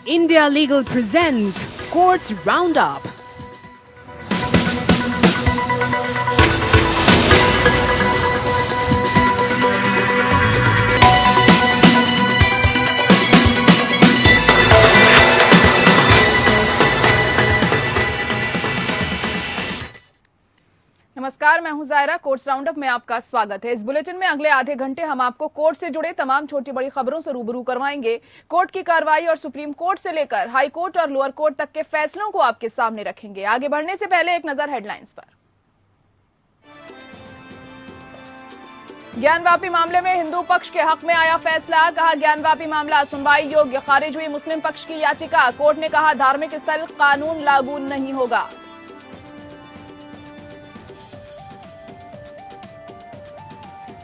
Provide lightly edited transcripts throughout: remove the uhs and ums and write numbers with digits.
India Legal presents Courts Roundup. नमस्कार, मैं हूं जायरा। कोर्ट्स राउंडअप में आपका स्वागत है। इस बुलेटिन में अगले आधे घंटे हम आपको कोर्ट से जुड़े तमाम छोटी बड़ी खबरों से रूबरू करवाएंगे। कोर्ट की कार्रवाई और सुप्रीम कोर्ट से लेकर हाई कोर्ट और लोअर कोर्ट तक के फैसलों को आपके सामने रखेंगे। आगे बढ़ने से पहले एक नजर हेडलाइंस पर। ज्ञानवापी मामले में हिंदू पक्ष के हक में आया फैसला। कहा, ज्ञानवापी मामला सुनवाई योग्य। खारिज हुई मुस्लिम पक्ष की याचिका। कोर्ट ने कहा, धार्मिक स्थल कानून लागू नहीं होगा।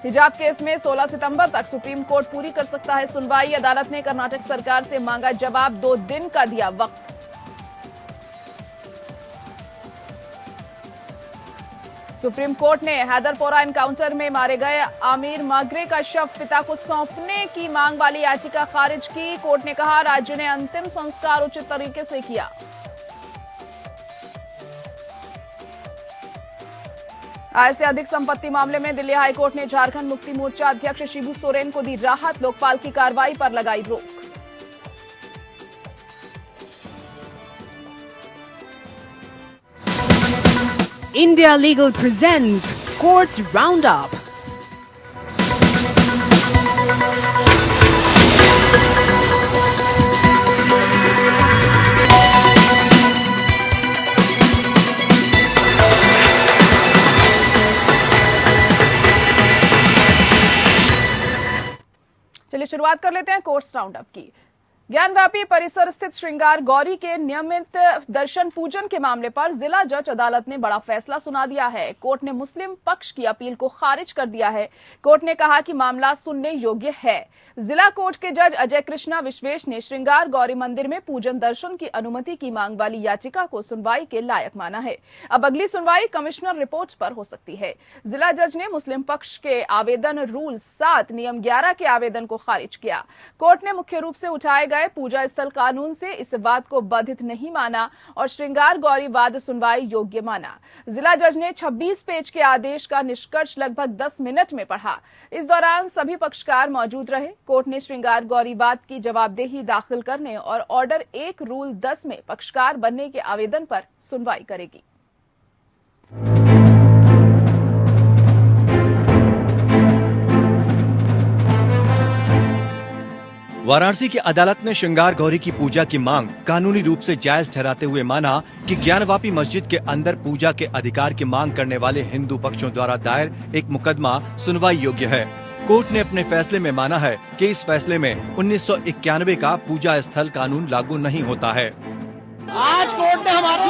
हिजाब केस में 16 सितंबर तक सुप्रीम कोर्ट पूरी कर सकता है सुनवाई। अदालत ने कर्नाटक सरकार से मांगा जवाब, 2 दिन का दिया वक्त। सुप्रीम कोर्ट ने हैदरपोरा एनकाउंटर में मारे गए आमिर मागरे का शव पिता को सौंपने की मांग वाली याचिका खारिज की। कोर्ट ने कहा, राज्य ने अंतिम संस्कार उचित तरीके से किया। आय से अधिक संपत्ति मामले में दिल्ली हाईकोर्ट ने झारखंड मुक्ति मोर्चा अध्यक्ष शिबू सोरेन को दी राहत। लोकपाल की कार्रवाई पर लगाई रोक। India Legal presents Courts Roundup. चलिए शुरुआत कर लेते हैं कोर्ट्स राउंडअप की। ज्ञानवापी परिसर स्थित श्रृंगार गौरी के नियमित दर्शन पूजन के मामले पर जिला जज अदालत ने बड़ा फैसला सुना दिया है। कोर्ट ने मुस्लिम पक्ष की अपील को खारिज कर दिया है। कोर्ट ने कहा कि मामला सुनने योग्य है। जिला कोर्ट के जज अजय कृष्णा विश्वेश ने श्रृंगार गौरी मंदिर में पूजन दर्शन की अनुमति की मांग वाली याचिका को सुनवाई के लायक माना है। अब अगली सुनवाई कमिश्नर रिपोर्ट पर हो सकती है। जिला जज ने मुस्लिम पक्ष के आवेदन रूल 7 नियम 11 के आवेदन को खारिज किया। कोर्ट ने मुख्य रूप से उठाए गए पूजा स्थल कानून से इस वाद को बाधित नहीं माना और श्रृंगार गौरी वाद सुनवाई योग्य माना। जिला जज ने 26 पेज के आदेश का निष्कर्ष लगभग 10 मिनट में पढ़ा। इस दौरान सभी पक्षकार मौजूद रहे। कोर्ट ने श्रृंगार गौरी वाद की जवाबदेही दाखिल करने और ऑर्डर 1 रूल 10 में पक्षकार बनने के आवेदन पर सुनवाई करेगी। वाराणसी की अदालत ने श्रृंगार गौरी की पूजा की मांग कानूनी रूप से जायज ठहराते हुए माना कि ज्ञानवापी मस्जिद के अंदर पूजा के अधिकार की मांग करने वाले हिंदू पक्षों द्वारा दायर एक मुकदमा सुनवाई योग्य है। कोर्ट ने अपने फैसले में माना है कि इस फैसले में 1991 का पूजा स्थल कानून लागू नहीं होता है। आज कोर्ट ने हमारे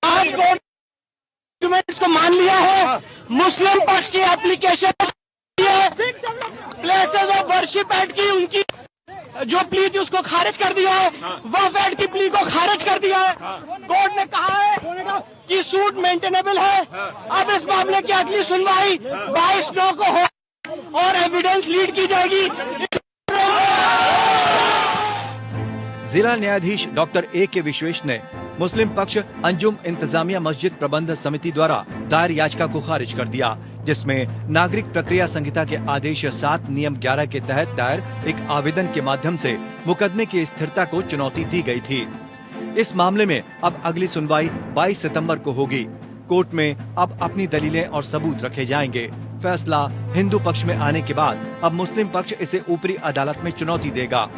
आज कोर्ट को मान लिया है। मुस्लिम पक्ष की application places of worship act की उनकी जो प्ली थी उसको खारिज कर दिया है। वक्फ एक्ट की प्ली को खारिज कर दिया है। कोर्ट ने कहा है कि सूट मेंटेनेबल है। अब इस मामले की अगली सुनवाई 22/9 को हो और एविडेंस लीड की जाएगी। जिला न्यायाधीश डॉक्टर A.K. विश्वेश ने मुस्लिम पक्ष अंजुम इंतजामिया मस्जिद प्रबंध समिति द्वारा दायर याचिका को खारिज कर दिया, जिसमें नागरिक प्रक्रिया संहिता के आदेश 7 नियम 11 के तहत दायर एक आवेदन के माध्यम से मुकदमे की स्थिरता को चुनौती दी गई थी। इस मामले में अब अगली सुनवाई 22 सितंबर को होगी। कोर्ट में अब अपनी दलीलें और सबूत रखे जाएंगे। फैसला हिंदू पक्ष में आने के बाद अब मुस्लिम पक्ष इसे ऊपरी अदालत में चुनौती देगा।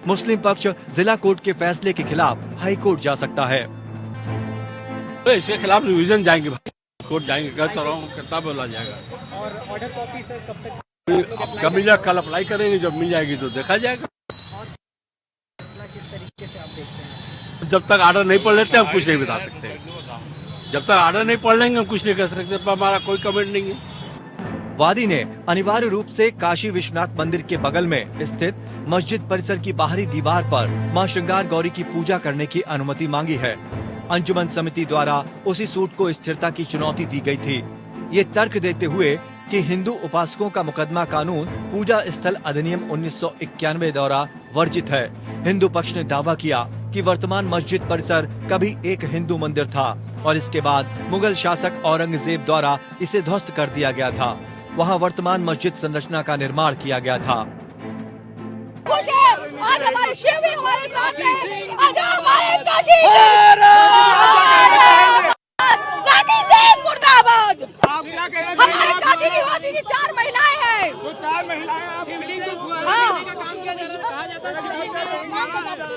मुस्लिम पक्ष जिला कोर्ट के फैसले के खिलाफ हाई कोर्ट जा सकता है। तो इसके खिलाफ रिवीजन जाएंगे, कोर्ट जाएंगे। कहता रहा हूँ कितना बोला जाएगा। और ऑर्डर कॉपी सर कब तक? कब मिल जाए, कल अप्लाई करेंगे। जब मिल जाएगी तो देखा जाएगा। किस तरीके से आप देखते हैं? जब तक ऑर्डर नहीं पढ़ लेते हम कुछ नहीं बता सकते। जब तक ऑर्डर नहीं पढ़ लेंगे हम कुछ नहीं कर सकते। पर हमारा कोई कमेंट नहीं है। वादी ने अनिवार्य रूप से काशी विश्वनाथ मंदिर के बगल में स्थित मस्जिद परिसर की बाहरी दीवार पर मां श्रृंगार गौरी की पूजा करने की अनुमति मांगी है। अंजुमन समिति द्वारा उसी सूट को स्थिरता की चुनौती दी गई थी। ये तर्क देते हुए कि हिंदू उपासकों का मुकदमा कानून पूजा स्थल अधिनियम 1991 द्वारा वर्जित है। हिंदू पक्ष ने दावा किया कि वर्तमान मस्जिद परिसर कभी एक हिंदू मंदिर था और इसके बाद मुगल शासक औरंगजेब द्वारा इसे ध्वस्त कर दिया गया था। वहां वर्तमान मस्जिद संरचना का निर्माण किया गया था। खुश है, आज हमारे शिव भी हमारे साथ हैं, आज हमारे काशी रानी सिंह मुर्दाबाद। हमारे काशी निवासी की 4 महिलाएं हैं।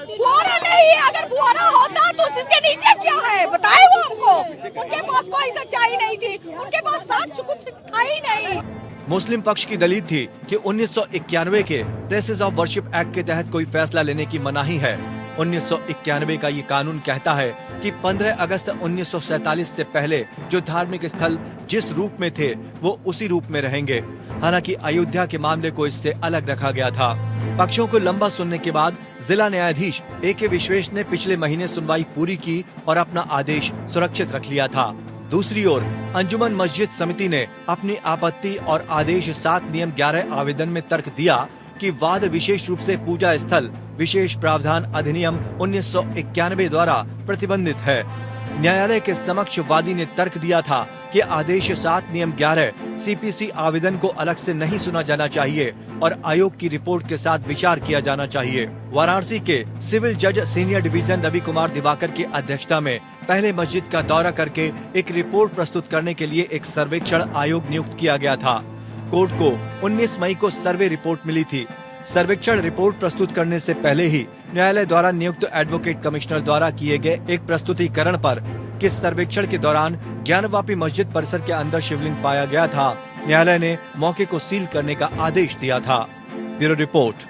फुहारा नहीं, अगर फुहारा होता तो इसके नीचे क्या है बताए वो हमको। उनके पास कोई सच्चाई नहीं थी, उनके पास साथ कुछ था ही नहीं। मुस्लिम पक्ष की दलील थी कि 1991 के प्लेसेस ऑफ वर्शिप एक्ट के तहत कोई फैसला लेने की मनाही है। 1991 का ये कानून कहता है कि 15 अगस्त 1947 से पहले जो धार्मिक स्थल जिस रूप में थे वो उसी रूप में रहेंगे। हालांकि अयोध्या के मामले को इससे अलग रखा गया था। पक्षों को लंबा सुनने के बाद जिला न्यायाधीश ए.के. विश्वेश ने पिछले महीने सुनवाई पूरी की और अपना आदेश सुरक्षित रख लिया था। दूसरी ओर अंजुमन मस्जिद समिति ने अपनी आपत्ति और आदेश 7 नियम 11 आवेदन में तर्क दिया कि वाद विशेष रूप से पूजा स्थल विशेष प्रावधान अधिनियम 1991 द्वारा प्रतिबंधित है। न्यायालय के समक्ष वादी ने तर्क दिया था कि आदेश 7 नियम 11 सीपीसी आवेदन को अलग से नहीं सुना जाना चाहिए और आयोग की रिपोर्ट के साथ विचार किया जाना चाहिए। वाराणसी के सिविल जज सीनियर डिवीजन रवि कुमार दिवाकर की अध्यक्षता में पहले मस्जिद का दौरा करके एक रिपोर्ट प्रस्तुत करने के लिए एक सर्वेक्षण आयोग नियुक्त किया गया था। कोर्ट को 19 मई को सर्वे रिपोर्ट मिली थी। सर्वेक्षण रिपोर्ट प्रस्तुत करने से पहले ही न्यायालय द्वारा नियुक्त एडवोकेट कमिश्नर द्वारा किए गए एक प्रस्तुतिकरण पर कि सर्वेक्षण के दौरान ज्ञानवापी मस्जिद परिसर के अंदर शिवलिंग पाया गया था, न्यायालय ने मौके को सील करने का आदेश दिया था। Bureau report.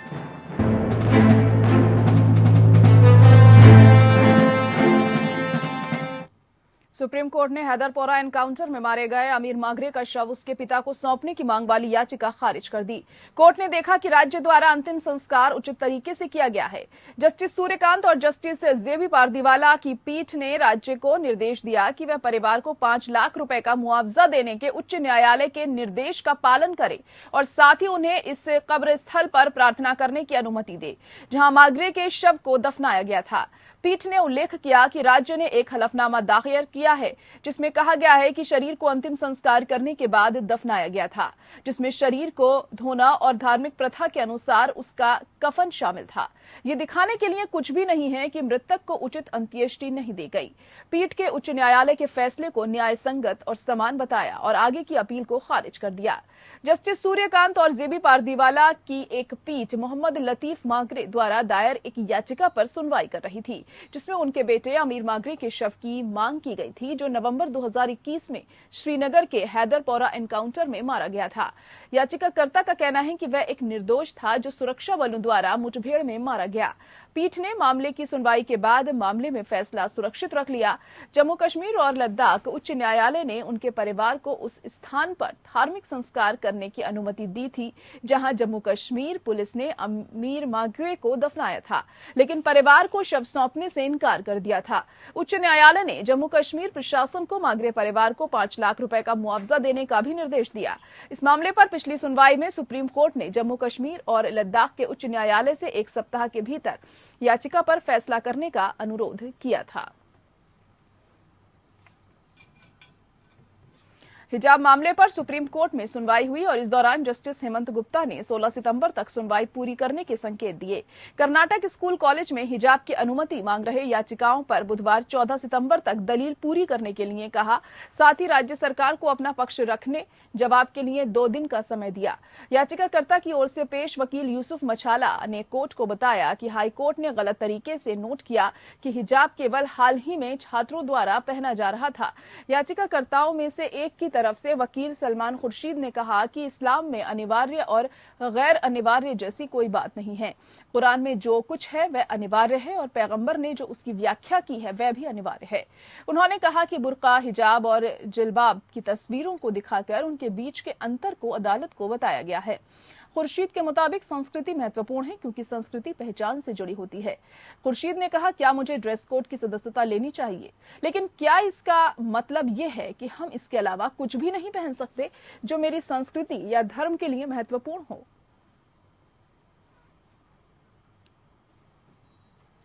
सुप्रीम कोर्ट ने हैदरपोरा एनकाउंटर में मारे गए अमीर मागरे का शव उसके पिता को सौंपने की मांग वाली याचिका खारिज कर दी। कोर्ट ने देखा कि राज्य द्वारा अंतिम संस्कार उचित तरीके से किया गया है। जस्टिस सूर्यकांत और जस्टिस जेबी पारदीवाला की पीठ ने राज्य को निर्देश दिया कि वह परिवार को 5 लाख रुपए का मुआवजा देने के उच्च न्यायालय के निर्देश का पालन करे और साथ ही उन्हें इस कब्र स्थल पर प्रार्थना करने की अनुमति दे जहां मागरे के शव को दफनाया गया था। पीठ ने उल्लेख किया कि राज्य ने एक हलफनामा दाखिल किया है जिसमें कहा गया है कि शरीर को अंतिम संस्कार करने के बाद दफनाया गया था, जिसमें शरीर को धोना और धार्मिक प्रथा के अनुसार उसका कफन शामिल था। ये दिखाने के लिए कुछ भी नहीं है कि मृतक को उचित अंत्येष्टि नहीं दी गई। पीठ के उच्च न्यायालय के फैसले को न्याय संगत और समान बताया और आगे की अपील को खारिज कर दिया। जस्टिस सूर्यकांत और जेबी पारदीवाला की एक पीठ मोहम्मद लतीफ मागरे द्वारा दायर एक याचिका पर सुनवाई कर रही थी जिसमें उनके बेटे अमीर मागरे के शव की मांग की गई थी जो नवंबर 2021 में श्रीनगर के हैदरपोरा एनकाउंटर में मारा गया था। याचिकाकर्ता का कहना है कि वह एक निर्दोष था जो सुरक्षा बलों द्वारा मुठभेड़ में मारा गया। पीठ ने मामले की सुनवाई के बाद मामले में फैसला सुरक्षित रख लिया। जम्मू कश्मीर और लद्दाख उच्च न्यायालय ने उनके परिवार को उस स्थान पर धार्मिक संस्कार करने की अनुमति दी थी जहां जम्मू कश्मीर पुलिस ने अमीर मागरे को दफनाया था, लेकिन परिवार को शव सौंपने से इनकार कर दिया था। उच्च न्यायालय ने जम्मू कश्मीर प्रशासन को मागरे परिवार को 5 लाख रुपए का मुआवजा देने का भी निर्देश दिया। इस मामले पर पिछली सुनवाई में सुप्रीम कोर्ट ने जम्मू कश्मीर और लद्दाख के उच्च न्यायालय से 1 सप्ताह के भीतर याचिका पर फैसला करने का अनुरोध किया था। हिजाब मामले पर सुप्रीम कोर्ट में सुनवाई हुई और इस दौरान जस्टिस हेमंत गुप्ता ने 16 सितंबर तक सुनवाई पूरी करने के संकेत दिए। कर्नाटक स्कूल कॉलेज में हिजाब की अनुमति मांग रहे याचिकाओं पर बुधवार 14 सितंबर तक दलील पूरी करने के लिए कहा। साथ ही राज्य सरकार को अपना पक्ष रखने जवाब के लिए 2 दिन का समय दिया। याचिकाकर्ता की ओर से पेश वकील यूसुफ मछाला ने कोर्ट को बताया कि हाई कोर्ट ने गलत तरीके से नोट किया कि हिजाब केवल हाल ही में छात्रों द्वारा पहना जा रहा था। याचिकाकर्ताओं में से एक की तरफ से वकील सलमान खुर्शीद ने कहा कि इस्लाम में अनिवार्य और गैर अनिवार्य जैसी कोई बात नहीं है। कुरान में जो कुछ है वह अनिवार्य है और पैगंबर ने जो उसकी व्याख्या की है वह भी अनिवार्य है। उन्होंने कहा कि बुर्का, हिजाब और जिल्बाब की तस्वीरों को दिखाकर उनके बीच के अंतर को अदालत को बताया गया है। खुर्शीद के मुताबिक संस्कृति महत्वपूर्ण है क्योंकि संस्कृति पहचान से जुड़ी होती है। खुर्शीद ने कहा, क्या मुझे ड्रेस कोड की सदस्यता लेनी चाहिए, लेकिन क्या इसका मतलब यह है कि हम इसके अलावा कुछ भी नहीं पहन सकते जो मेरी संस्कृति या धर्म के लिए महत्वपूर्ण हो।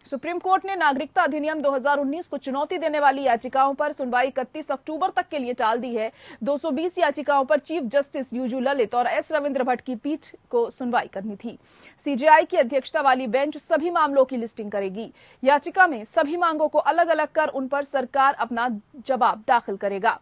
सुप्रीम कोर्ट ने नागरिकता अधिनियम 2019 को चुनौती देने वाली याचिकाओं पर सुनवाई 31 अक्टूबर तक के लिए टाल दी है। 220 याचिकाओं पर चीफ जस्टिस यूयू ललित और एस रविंद्र भट्ट की पीठ को सुनवाई करनी थी। सीजेआई की अध्यक्षता वाली बेंच सभी मामलों की लिस्टिंग करेगी। याचिका में सभी मांगों को अलग अलग कर उन पर सरकार अपना जवाब दाखिल करेगा।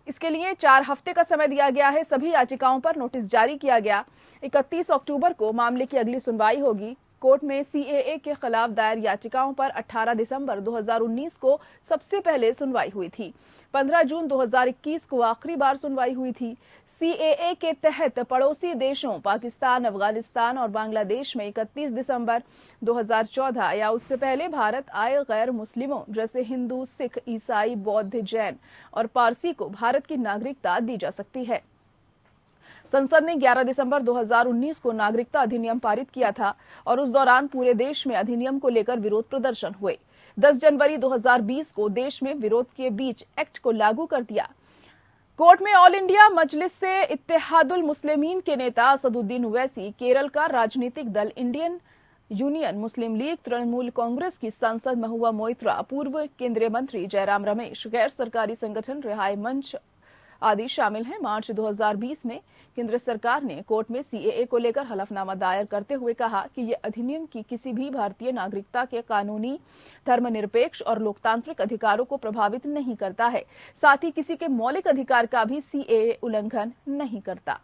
इसके लिए 4 हफ्ते का समय दिया गया है। सभी याचिकाओं पर नोटिस जारी किया गया। 31 अक्टूबर को मामले की अगली सुनवाई होगी। कोर्ट में सीएए के खिलाफ दायर याचिकाओं पर 18 दिसंबर 2019 को सबसे पहले सुनवाई हुई थी। 15 जून 2021 को आखिरी बार सुनवाई हुई थी। सीएए के तहत पड़ोसी देशों पाकिस्तान, अफगानिस्तान और बांग्लादेश में 31 दिसंबर 2014 या उससे पहले भारत आए गैर मुस्लिमों जैसे हिंदू, सिख, ईसाई, बौद्ध, जैन और पारसी को भारत की नागरिकता दी जा सकती है। संसद ने 11 दिसंबर 2019 को नागरिकता अधिनियम पारित किया था और उस दौरान पूरे देश में अधिनियम को लेकर विरोध प्रदर्शन हुए। 10 जनवरी 2020 को देश में विरोध के बीच एक्ट को लागू कर दिया। कोर्ट में ऑल इंडिया मजलिस से इत्तेहादुल मुस्लिमीन के नेता असदुद्दीन ओवैसी, केरल का राजनीतिक दल इंडियन यूनियन मुस्लिम लीग, तृणमूल कांग्रेस की सांसद महुआ मोइत्रा, पूर्व केंद्रीय मंत्री जयराम रमेश, गैर सरकारी संगठन रिहाई मंच आदि शामिल हैं। मार्च 2020 में केंद्र सरकार ने कोर्ट में सीएए को लेकर हलफनामा दायर करते हुए कहा कि यह अधिनियम की किसी भी भारतीय नागरिकता के कानूनी, धर्मनिरपेक्ष और लोकतांत्रिक अधिकारों को प्रभावित नहीं करता है, साथ ही किसी के मौलिक अधिकार का भी सीएए उल्लंघन नहीं करता।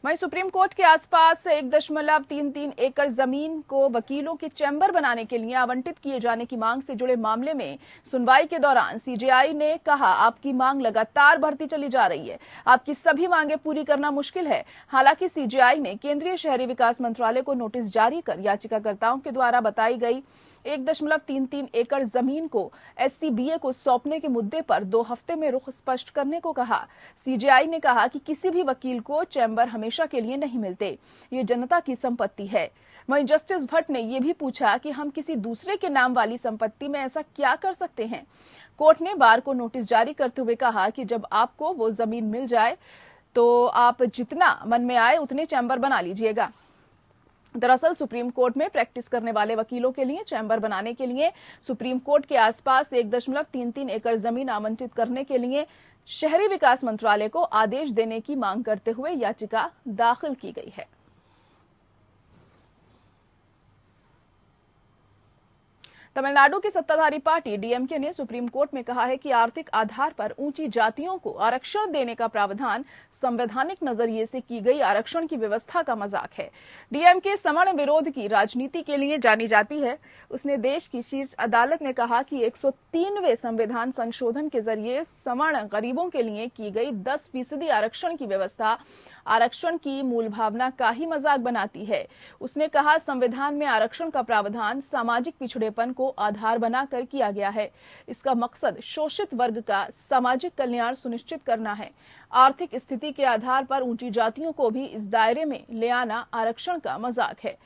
वहीं सुप्रीम कोर्ट के आसपास 1.33 एकड़ जमीन को वकीलों के चैम्बर बनाने के लिए आवंटित किए जाने की मांग से जुड़े मामले में सुनवाई के दौरान सीजेआई ने कहा, आपकी मांग लगातार बढ़ती चली जा रही है, आपकी सभी मांगें पूरी करना मुश्किल है। हालांकि सीजेआई ने केंद्रीय शहरी विकास मंत्रालय को नोटिस जारी कर याचिकाकर्ताओं के द्वारा बताई गई 1.33 एकड़ जमीन को एससीबीए को सौंपने के मुद्दे पर 2 हफ्ते में रुख स्पष्ट करने को कहा। सीजेआई ने कहा कि किसी भी वकील को चैम्बर हमेशा के लिए नहीं मिलते, ये जनता की संपत्ति है। वहीं जस्टिस भट्ट ने यह भी पूछा कि हम किसी दूसरे के नाम वाली संपत्ति में ऐसा क्या कर सकते हैं। कोर्ट ने बार को नोटिस जारी करते हुए कहा कि जब आपको वो जमीन मिल जाए तो आप जितना मन में आए उतने चैम्बर बना लीजिएगा। दरअसल सुप्रीम कोर्ट में प्रैक्टिस करने वाले वकीलों के लिए चैम्बर बनाने के लिए सुप्रीम कोर्ट के आसपास 1.33 एकड़ जमीन आवंटित करने के लिए शहरी विकास मंत्रालय को आदेश देने की मांग करते हुए याचिका दाखिल की गई है। तमिलनाडु की सत्ताधारी पार्टी डीएमके ने सुप्रीम कोर्ट में कहा है कि आर्थिक आधार पर ऊंची जातियों को आरक्षण देने का प्रावधान संवैधानिक नजरिए से की गई आरक्षण की व्यवस्था का मजाक है। डीएमके सवर्ण विरोध की राजनीति के लिए जानी जाती है। उसने देश की शीर्ष अदालत में कहा कि 103वें संविधान संशोधन के जरिए सवर्ण गरीबों के लिए की गई 10% आरक्षण की व्यवस्था आरक्षण की मूल भावना का ही मजाक बनाती है। उसने कहा, संविधान में आरक्षण का प्रावधान सामाजिक पिछड़ेपन को आधार बनाकर किया गया है। इसका मकसद शोषित वर्ग का सामाजिक कल्याण सुनिश्चित करना है। आर्थिक स्थिति के आधार पर ऊंची जातियों को भी इस दायरे में ले आना आरक्षण का मजाक है।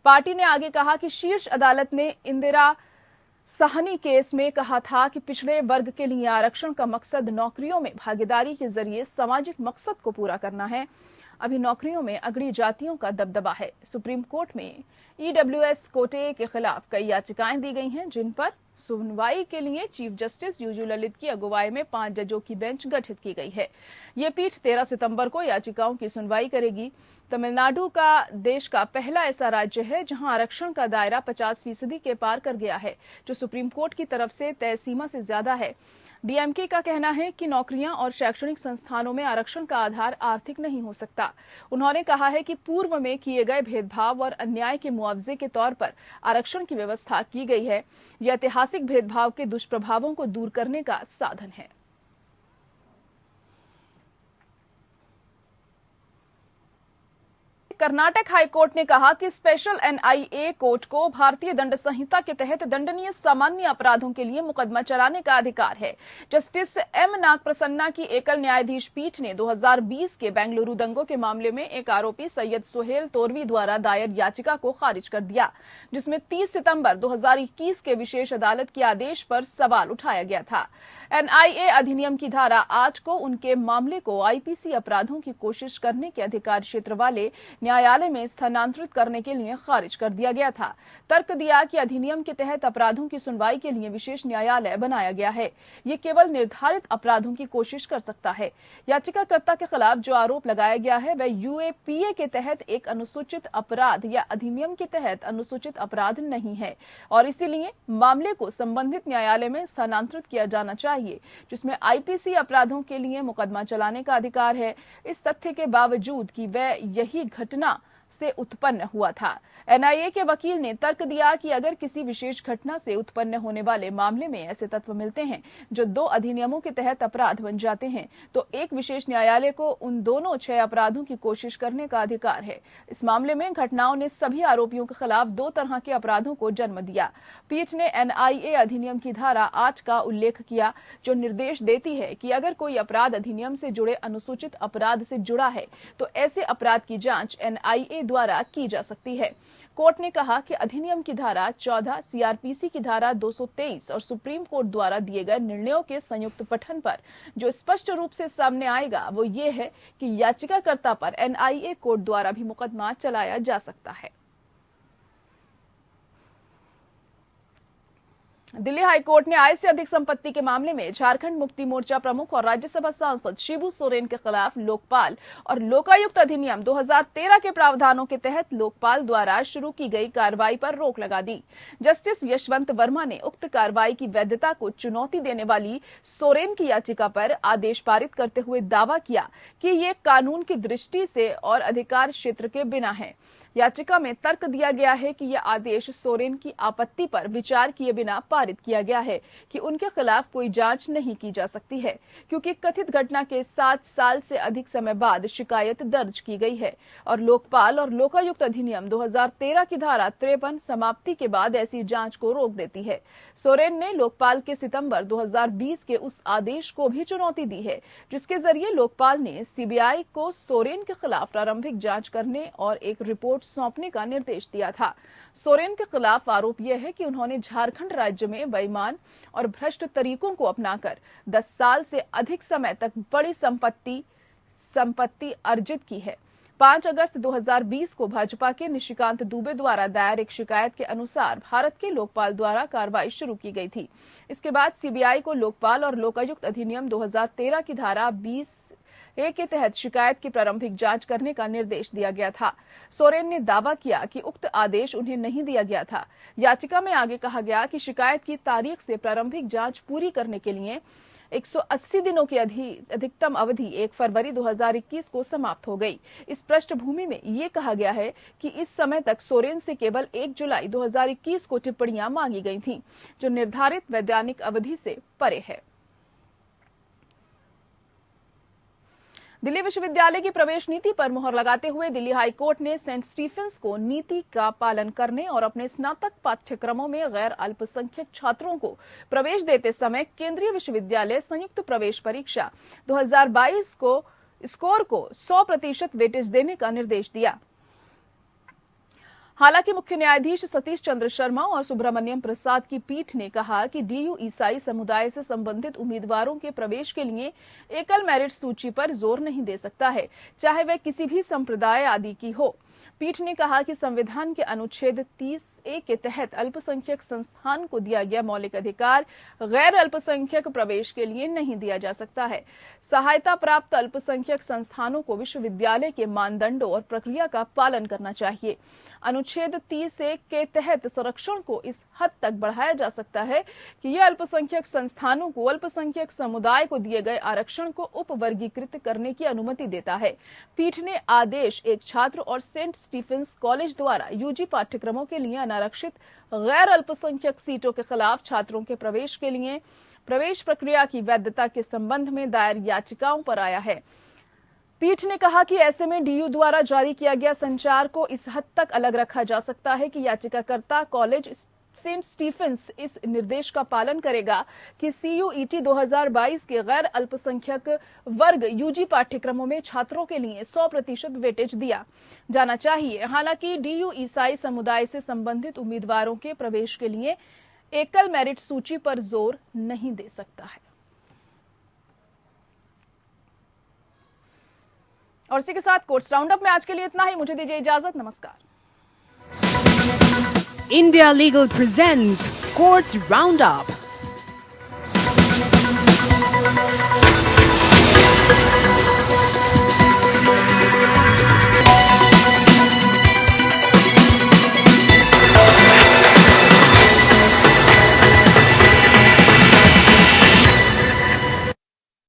पार्टी ने आगे कहा कि शीर्ष अदालत ने इंदिरा साहनी केस में कहा था कि पिछड़े वर्ग के लिए आरक्षण का मकसद नौकरियों में भागीदारी के जरिए सामाजिक मकसद को पूरा करना है। अभी नौकरियों में अग्रणी जातियों का दबदबा है। सुप्रीम कोर्ट में ईडब्ल्यूएस कोटे के खिलाफ कई याचिकाएं दी गई हैं, जिन पर सुनवाई के लिए चीफ जस्टिस यूयू ललित की अगुवाई में 5 जजों की बेंच गठित की गई है। ये पीठ 13 सितंबर को याचिकाओं की सुनवाई करेगी। तमिलनाडु का देश का पहला ऐसा राज्य है जहां आरक्षण का दायरा 50% के पार कर गया है, जो सुप्रीम कोर्ट की तरफ से तय सीमा से ज्यादा है। डीएमके का कहना है कि नौकरियां और शैक्षणिक संस्थानों में आरक्षण का आधार आर्थिक नहीं हो सकता। उन्होंने कहा है कि पूर्व में किए गए भेदभाव और अन्याय के मुआवजे के तौर पर आरक्षण की व्यवस्था की गई है। यह ऐतिहासिक भेदभाव के दुष्प्रभावों को दूर करने का साधन है। कर्नाटक हाईकोर्ट ने कहा कि स्पेशल एनआईए कोर्ट को भारतीय दंड संहिता के तहत दंडनीय सामान्य अपराधों के लिए मुकदमा चलाने का अधिकार है। जस्टिस एम नागप्रसन्ना की एकल न्यायाधीश पीठ ने 2020 के बेंगलुरु दंगों के मामले में एक आरोपी सैयद सुहेल तोरवी द्वारा दायर याचिका को खारिज कर दिया, जिसमें 30 सितंबर 2021 के विशेष अदालत के आदेश पर सवाल उठाया गया था। एनआईए अधिनियम की धारा 8 को उनके मामले को आईपीसी अपराधों की कोशिश करने के अधिकार क्षेत्र वाले न्यायालय में स्थानांतरित करने के लिए खारिज कर दिया गया था। तर्क दिया कि अधिनियम के तहत अपराधों की सुनवाई के लिए विशेष न्यायालय बनाया गया है। ये केवल निर्धारित अपराधों की कोशिश कर सकता है। याचिकाकर्ता के खिलाफ जो आरोप लगाया गया है वह यूएपीए के तहत एक अनुसूचित अपराध या अधिनियम के तहत अनुसूचित अपराध नहीं है और इसीलिए मामले को संबंधित न्यायालय में स्थानांतरित किया जाना चाहिए, जिसमें आईपीसी अपराधों के लिए मुकदमा चलाने का अधिकार है, इस तथ्य के बावजूद कि वह यही घटना से उत्पन्न हुआ था। एनआईए के वकील ने तर्क दिया कि अगर किसी विशेष घटना से उत्पन्न होने वाले मामले में ऐसे तत्व मिलते हैं जो 2 अधिनियमों के तहत अपराध बन जाते हैं, तो एक विशेष न्यायालय को उन दोनों 6 अपराधों की कोशिश करने का अधिकार है। इस मामले में घटनाओं ने सभी आरोपियों के खिलाफ 2 तरह के अपराधों को जन्म दिया। पीठ ने एनआईए अधिनियम की धारा 8 का उल्लेख किया, जो निर्देश देती है कि अगर कोई अपराध अधिनियम से जुड़े अनुसूचित अपराध से जुड़ा है तो ऐसे अपराध की जांच एनआईए द्वारा की जा सकती है। कोर्ट ने कहा कि अधिनियम की धारा 14, सीआरपीसी की धारा 223 और सुप्रीम कोर्ट द्वारा दिए गए निर्णयों के संयुक्त पठन पर जो स्पष्ट रूप से सामने आएगा वो ये है कि याचिकाकर्ता पर एनआईए कोर्ट द्वारा भी मुकदमा चलाया जा सकता है। दिल्ली हाईकोर्ट ने आय से अधिक संपत्ति के मामले में झारखंड मुक्ति मोर्चा प्रमुख और राज्यसभा सांसद शिबू सोरेन के खिलाफ लोकपाल और लोकायुक्त अधिनियम 2013 के प्रावधानों के तहत लोकपाल द्वारा शुरू की गई कार्रवाई पर रोक लगा दी। जस्टिस यशवंत वर्मा ने उक्त कार्रवाई की वैधता को चुनौती देने वाली सोरेन की याचिका पर आदेश पारित करते हुए दावा किया कि ये कानून की दृष्टि से और अधिकार क्षेत्र के बिना है। याचिका में तर्क दिया गया है कि यह आदेश सोरेन की आपत्ति पर विचार किए बिना पारित किया गया है कि उनके खिलाफ कोई जांच नहीं की जा सकती है, क्योंकि कथित घटना के 7 साल से अधिक समय बाद शिकायत दर्ज की गई है और लोकपाल और लोकायुक्त अधिनियम 2013 की धारा 53 समाप्ति के बाद ऐसी जांच को रोक देती है। सोरेन ने लोकपाल के सितंबर 2020 के उस आदेश को भी चुनौती दी है, जिसके जरिए लोकपाल ने सीबीआई को सोरेन के खिलाफ प्रारंभिक जांच करने और एक रिपोर्ट सौंपने का निर्देश दिया था। सोरेन के खिलाफ आरोप यह है कि उन्होंने झारखंड राज्य में बेईमान और भ्रष्ट तरीकों को अपनाकर 10 साल से अधिक समय तक बड़ी संपत्ति अर्जित की है। 5 अगस्त 2020 को भाजपा के निशिकांत दुबे द्वारा दायर एक शिकायत के अनुसार भारत के लोकपाल द्वारा कार्रवाई शुरू की गई थी। इसके बाद सीबीआई को लोकपाल और लोकायुक्त अधिनियम 2013 की धारा 20A के तहत शिकायत की प्रारंभिक जांच करने का निर्देश दिया गया था। सोरेन ने दावा किया कि उक्त आदेश उन्हें नहीं दिया गया था। याचिका में आगे कहा गया कि शिकायत की तारीख से प्रारंभिक जांच पूरी करने के लिए 180 दिनों की अधिकतम अवधि 1 फरवरी 2021 को समाप्त हो गई। इस पृष्ठभूमि में ये कहा गया है कि इस समय तक सोरेन से केवल 1 जुलाई 2021 को टिप्पणियां मांगी गई थीं, जो निर्धारित वैधानिक अवधि से परे है। दिल्ली विश्वविद्यालय की प्रवेश नीति पर मुहर लगाते हुए दिल्ली हाईकोर्ट ने सेंट स्टीफेंस को नीति का पालन करने और अपने स्नातक पाठ्यक्रमों में गैर अल्पसंख्यक छात्रों को प्रवेश देते समय केंद्रीय विश्वविद्यालय संयुक्त प्रवेश परीक्षा 2022 को स्कोर को 100% वेटेज देने का निर्देश दिया। हालांकि मुख्य न्यायाधीश सतीश चंद्र शर्मा और सुब्रमण्यम प्रसाद की पीठ ने कहा कि डीयू ईसाई समुदाय से संबंधित उम्मीदवारों के प्रवेश के लिए एकल मेरिट सूची पर जोर नहीं दे सकता है, चाहे वह किसी भी संप्रदाय आदि की हो। पीठ ने कहा कि संविधान के अनुच्छेद 30A के तहत अल्पसंख्यक संस्थान को दिया गया मौलिक अधिकार गैर अल्पसंख्यक प्रवेश के लिए नहीं दिया जा सकता है। सहायता प्राप्त अल्पसंख्यक संस्थानों को विश्वविद्यालय के मानदंडों और प्रक्रिया का पालन करना चाहिए। अनुच्छेद 30A के तहत संरक्षण को इस हद तक बढ़ाया जा सकता है कि यह अल्पसंख्यक संस्थानों को अल्पसंख्यक समुदाय को दिए गए आरक्षण को उपवर्गीकृत करने की अनुमति देता है। पीठ ने आदेश एक छात्र और सेंट स्टीफेंस कॉलेज द्वारा यूजी पाठ्यक्रमों के लिए अनारक्षित गैर अल्पसंख्यक सीटों के खिलाफ छात्रों के प्रवेश के लिए प्रवेश प्रक्रिया की वैधता के संबंध में दायर याचिकाओं पर आया है। पीठ ने कहा कि ऐसे में डीयू द्वारा जारी किया गया संचार को इस हद तक अलग रखा जा सकता है कि याचिकाकर्ता कॉलेज सेंट स्टीफेंस इस निर्देश का पालन करेगा कि CUET 2022 के गैर अल्पसंख्यक वर्ग यूजी पाठ्यक्रमों में छात्रों के लिए 100% वेटेज दिया जाना चाहिए। हालांकि डीयू ईसाई समुदाय से संबंधित उम्मीदवारों के प्रवेश के लिए एकल मेरिट सूची पर जोर नहीं दे सकता है। और इसी के साथ कोर्ट्स राउंडअप में आज के लिए इतना ही। मुझे दीजिए इजाजत। नमस्कार। India Legal presents Courts Roundup.